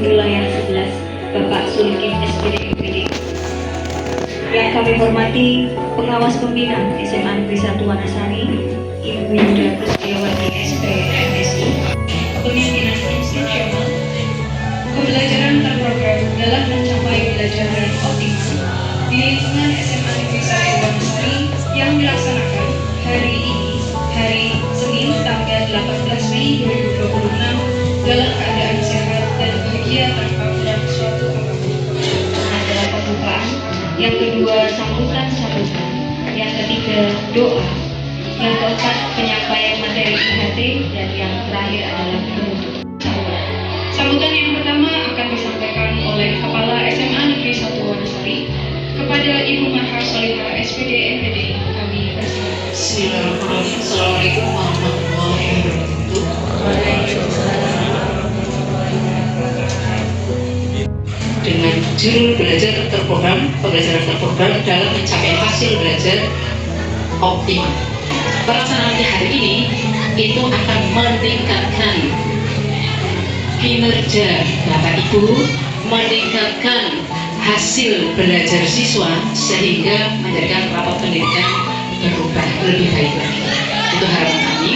Wilayah 11, Bapak Sulkin SPD MPD. Yang kami hormati Pengawas Pembina SMA Negeri 1 Wanasari, Ibu Yuda Kusdiawati SP MSI, Pemimpinan Institusional, pembelajaran terprogram dalam mencapai belajar optimal di lingkungan SMA Negeri 1 Wanasari yang dilaksanakan hari ini, hari Senin tanggal 18 Mei 2026 dalam keadaan sehat dan bahagia tanpa kurang suatu apapun. Adalah pembukaan, yang kedua sambutan, yang ketiga doa, yang keempat penyampaian materi IHT, dan yang terakhir adalah penutup. Sambutan yang pertama akan disampaikan oleh Kepala SMA Negeri 1 Wanasari kepada Ibu Marhar Solihah SPD MPD. Kami persilakan. Bismillahirrahmanirrahim. Assalamualaikum warahmatullahi wabarakatuh. Dengan judul pembelajaran terprogram dalam mencapai hasil belajar optimal. Pelaksanaan di hari ini itu akan meningkatkan kinerja Bapak Ibu, meningkatkan hasil belajar siswa sehingga menjadikan rapat pendidikan berubah lebih baik lagi. Itu harapan kami,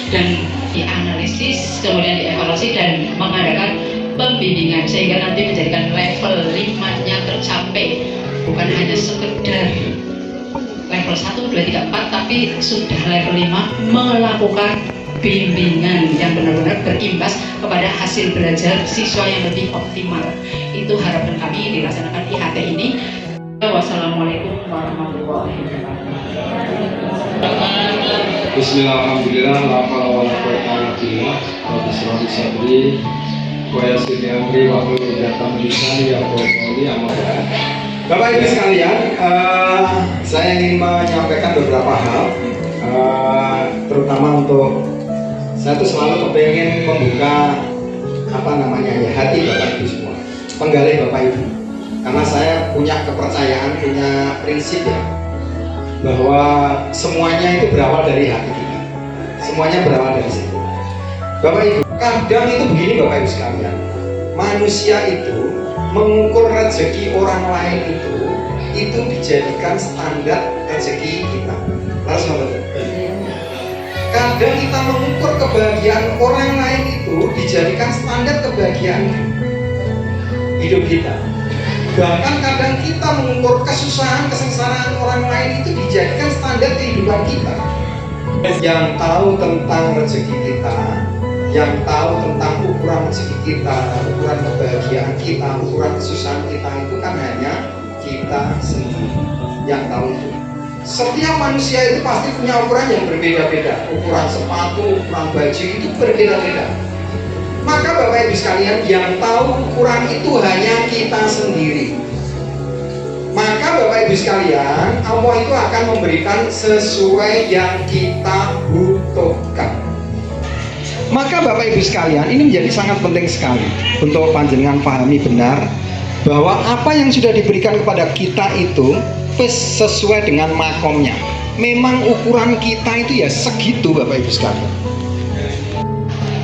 dan dianalisis kemudian dievaluasi dan mengadakan pembimbingan sehingga nanti menjadikan level 5-nya tercapai, bukan hanya sekedar level 1, 2, 3, 4, tapi sudah level 5 melakukan bimbingan yang benar-benar berimbas kepada hasil belajar siswa yang lebih optimal. Itu harapan kami dilaksanakan IHT ini. Wassalamualaikum warahmatullahi wabarakatuh. Bismillahirrahmanirrahim. La haula wala quwwata illa billah. Rabbi shrah li sadri wa yassir li amri wahlul 'uqdatam min lisani yafqahu qawli. Amma ba'd. Bapak Ibu sekalian, saya ingin menyampaikan beberapa hal, terutama untuk saya tuh selalu kepengen membuka hati Bapak Ibu semua, penggalih Bapak Ibu, karena saya punya kepercayaan, punya prinsip ya, bahwa semuanya itu berawal dari hati kita, semuanya berawal dari situ. Bapak Ibu, kadang itu begini Bapak Ibu sekalian, manusia itu mengukur rezeki orang lain itu dijadikan standar rezeki kita. Harus betul. Kadang kita mengukur kebahagiaan orang lain itu dijadikan standar kebahagiaan hidup kita. Bahkan kadang kita mengukur kesusahan, kesengsaraan orang lain itu dijadikan standar kehidupan kita. Yang tahu tentang rezeki kita, yang tahu tentang ukuran rezeki kita, ukuran kebahagiaan kita, ukuran kesusahan kita itu kan hanya kita sendiri yang tahu itu. Setiap manusia itu pasti punya ukuran yang berbeda-beda. Ukuran sepatu, ukuran baju itu berbeda-beda. Maka Bapak Ibu sekalian, yang tahu ukuran itu hanya kita sendiri. Maka Bapak Ibu sekalian, Allah itu akan memberikan sesuai yang kita butuhkan. Maka Bapak Ibu sekalian, ini menjadi sangat penting sekali untuk panjenengan pahami benar bahwa apa yang sudah diberikan kepada kita itu sesuai dengan makomnya. Memang ukuran kita itu ya segitu Bapak Ibu sekalian.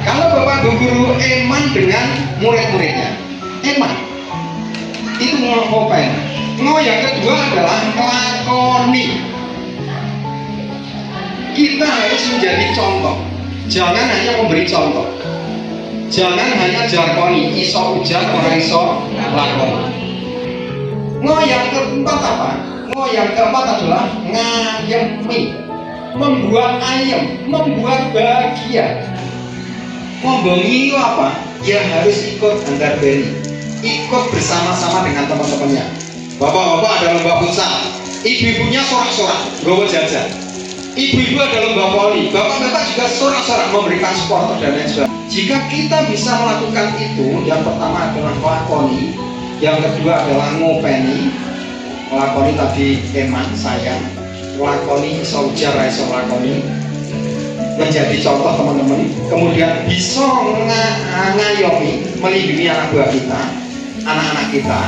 Kalau Bapak guru eman dengan murid-muridnya, eman itu ngopain. Yang kedua adalah lakoni. Kita harus menjadi contoh. Jangan hanya memberi contoh. Jangan hanya jargoni, iso ujar, orang iso lakoni. Yang keempat apa? Yang keempat adalah ngayemi, membuat ayem, membuat bahagia. Ngombongi itu apa? Ya harus ikut antar beri, ikut bersama-sama dengan teman-temannya. Bapak-bapak ada lomba futsal, ibu-ibunya sorak-sorak, bawa jajan. Ibu-ibu ada lomba voli, bapak-bapak juga sorak-sorak memberikan supporter dan lain sebagainya. Jika kita bisa melakukan itu, yang pertama adalah lakoni, yang kedua adalah ngopeni. Lakoni tadi eman saya, lakoni iso ujar, iso lakoni, menjadi contoh teman-teman. Kemudian bisa ngayomi, melindungi anak buah kita, anak-anak kita.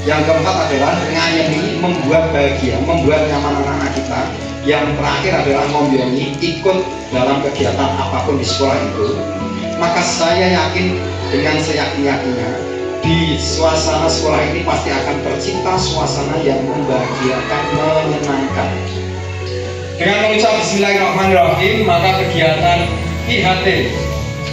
Yang keempat adalah ngayomi, membuat bahagia, membuat nyaman anak-anak kita. Yang terakhir adalah ngombongi, ikut dalam kegiatan apapun di sekolah itu. Maka saya yakin dengan seyakin-yakinnya di suasana sekolah ini pasti akan tercipta suasana yang membahagiakan, menyenangkan. Dengan mengucap Bismillahirrahmanirrahim, maka kegiatan IHT,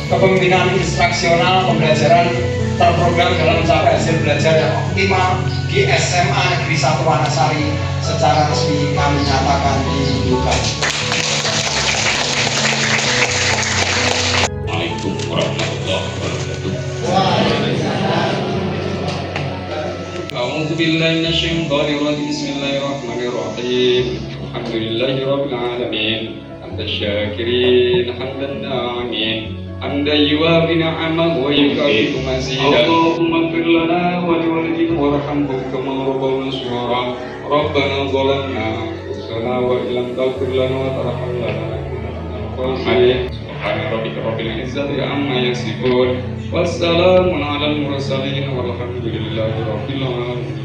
kepemimpinan instruksional pembelajaran terprogram dalam mencapai hasil belajar yang optimal di SMA Negeri 1 Wanasari secara resmi kami nyatakan dibuka. Assalamualaikum warahmatullahi wabarakatuh. A'udzu billahi minasyaitonir rajim. Bismillahirrahmanirrahim. Alhamdulillahirabbil alamin. Hamdan syakirin, hamdan na'imin. Hamdan yuwafi ni'amahu wa yukafi'u mazidah. Allahumma ighfir lana wa liwalidina warhamhum kama rabbawna shighara. Rabbana zalamna anfusana wa illam taghfir lana wa tarhamna lanakunanna minal khasirin. Subhana rabbika rabbil izzati amma yasifun. Wassalamun alal mursalin walhamdulillahi rabbil alamin.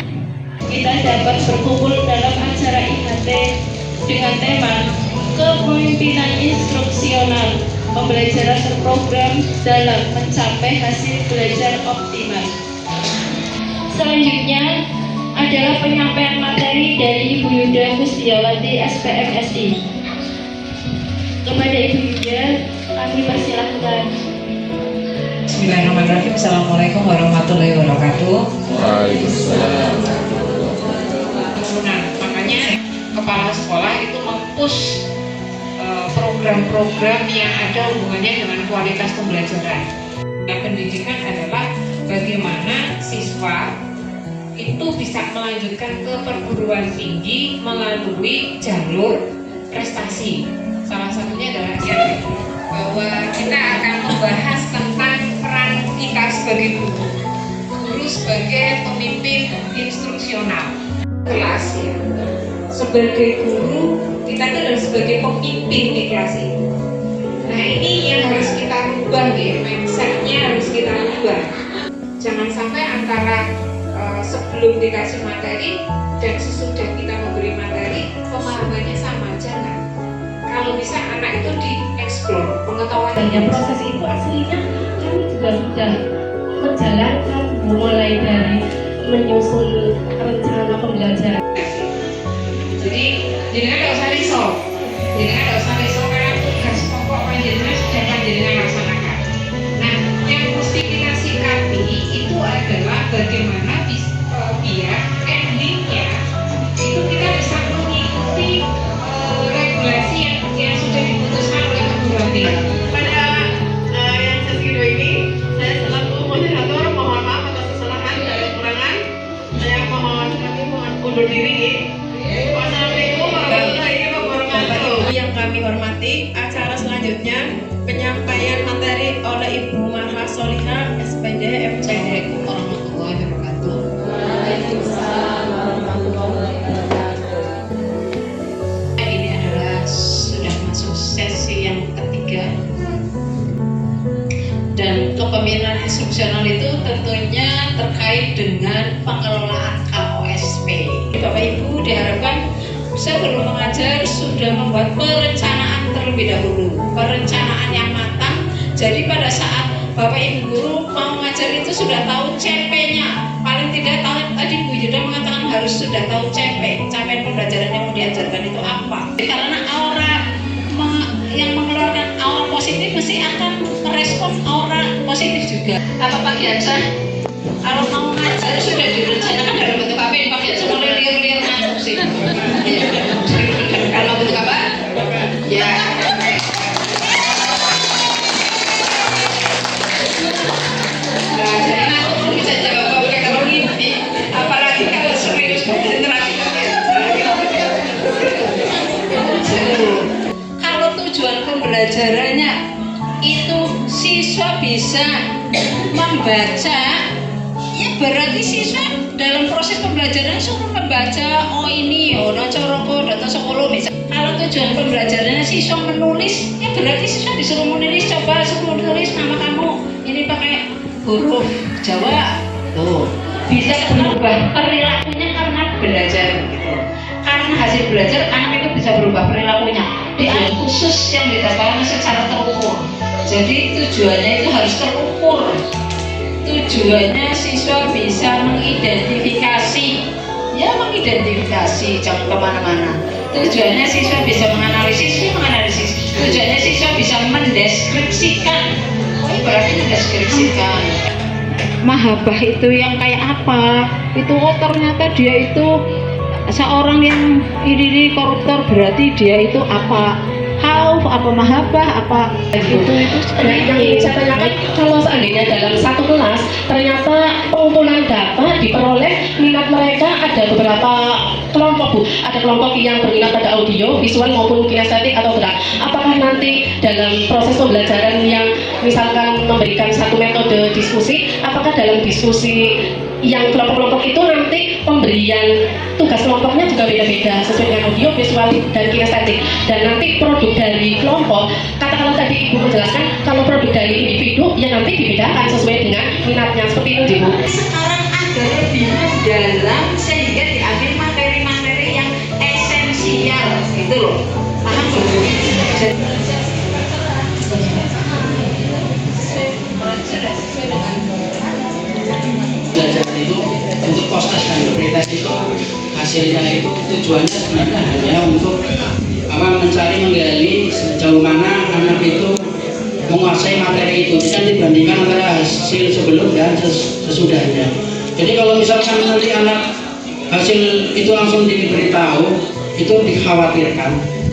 Kita dapat berkumpul dalam acara IHT dengan tema kepemimpinan instruksional pembelajaran terprogram dalam mencapai hasil belajar optimal. Selanjutnya adalah penyampaian materi dari Ibu Yuda Kusdiawati SPMSI. Kepada Ibu Yuda kami persilahkan. Bismillahirrahmanirrahim. Assalamualaikum warahmatullahi wabarakatuh. Waalaikumsalam. Nah, makanya kepala sekolah itu mempush program-program yang ada hubungannya dengan kualitas pembelajaran. Nah, pendidikan adalah bagaimana siswa itu bisa melanjutkan ke perguruan tinggi melalui jalur prestasi. Salah satunya adalah yang bahwa kita akan membahas tentang peran kita sebagai guru sebagai pemimpin instruksional kelas ya. Sebagai guru kita itu adalah sebagai pemimpin di kelas itu. Nah ini yang harus kita rubah ya, mindsetnya harus kita rubah. Jangan sampai antara sebelum dikasih materi dan sesudah kita memberi materi pemahamannya sama, jangan. Kalau bisa anak itu dieksplor pengetahuannya. Proses itu aslinya kami juga sudah menjalankan mulai dari menyusun rencana pembelajaran. Jadi tidak usah risau, karena tugas pokok panjenengan sudah panjenengan laksanakan. Nah, yang mesti kita sikapi itu adalah bagaimana biar endingnya itu kita bisa mengikuti regulasi yang sudah diputuskan oleh perguruan tinggi. Pada yang sesi kedua ini, saya selaku moderator mohon maaf atas kesalahan dan kekurangan. Saya kami mohon undur diri. Wassalamualaikum warahmatullahi wabarakatuh. Yang kami hormati, acara selanjutnya penyampaian materi oleh Ibu Maha Solihah SPD MCD. Assalamualaikum warahmatullahi wabarakatuh. Waalaikumsalam warahmatullahi wabarakatuh. Ini adalah sudah masuk sesi yang ketiga. Dan kepemimpinan instruksional itu tentunya terkait dengan pengelolaan KOSP. Bapak Ibu diharapkan sebelum mengajar sudah membuat perencanaan terlebih dahulu, perencanaan yang matang. Jadi pada saat Bapak Ibu guru mau ngajar itu sudah tahu CP-nya. Paling tidak tahu, tadi Bu Yuda mengatakan harus sudah tahu CP, capaian pembelajaran yang mau diajarkan itu apa. Karena aura yang mengeluarkan aura positif mesti akan merespon aura positif juga. Apa Pak Giansa? Kalau mau ngajar sudah direncanakan dalam bentuk apa? Pak Giansa mulai liar-liar ngantuk sih. Kalau bentuk apa? Ya. Nah, jadi ngantuk pun bisa jawab kalau ini. Apalagi kalau serius konsentrasi. Kalau tujuan pembelajarannya itu siswa bisa membaca, ya berarti siswa dalam proses pembelajaran suruh membaca. Oh ini, oh nocoroko, data sekolah bisa. Kalau tujuan pembelajarannya siswa menulis, ya berarti siswa disuruh menulis. Coba suruh menulis nama kamu ini pakai huruf Jawa. Tuh bisa berubah perilakunya karena belajar gitu. Karena hasil belajar anak itu bisa berubah perilakunya. Dia khusus yang didapatkan secara terukur. Jadi tujuannya itu harus terukur. tujuannya siswa bisa mengidentifikasi jangan kemana-mana. Tujuannya siswa bisa menganalisis, tujuannya siswa bisa mendeskripsikan. Oh, berarti mendeskripsikan. Mahabbah itu yang kayak apa? Itu oh ternyata dia itu seorang yang ini koruptor, berarti dia itu apa? Khauf, apa mahabbah, apa itu Yang ingin saya tanyakan, kalau seandainya dalam satu kelas ternyata pengumpulan data diperoleh minat mereka ada beberapa kelompok Bu, ada kelompok yang berminat pada audio, visual maupun kinestetik atau gerak. Apakah nanti dalam proses pembelajaran yang misalkan memberikan satu metode diskusi, apakah dalam diskusi yang kelompok-kelompok itu nanti pemberian tugas kelompoknya juga beda-beda sesuai dengan audio, visual, dan kinestetik, dan nanti produk dari kelompok, katakanlah tadi Ibu menjelaskan kalau produk dari individu ya nanti dibedakan sesuai dengan minatnya, seperti itu Bu. Sekarang ada lebih mendalam sehingga diambil materi-materi yang esensial gitu loh. Paham Bu? Belajar itu untuk proses dan interpretasi itu hasilnya itu tujuannya sebenarnya hanya untuk mencari menggali sejauh mana anak itu menguasai materi itu, dan dibandingkan antara hasil sebelum dan sesudahnya. Jadi kalau misalkan nanti anak hasil itu langsung diberitahu, itu dikhawatirkan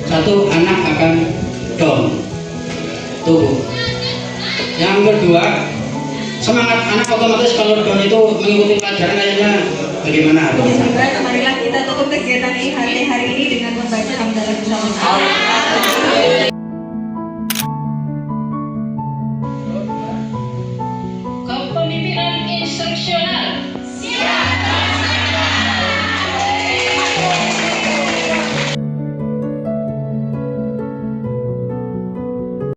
satu anak akan down. Tuh. Yang kedua, semangat anak otomatis kalau down itu mengikuti pelajaran kayaknya bagaimana? Marilah kita tutup kegiatan IHT hari ini dengan membaca hamdalah bersama-sama. Kepemimpinan instruksional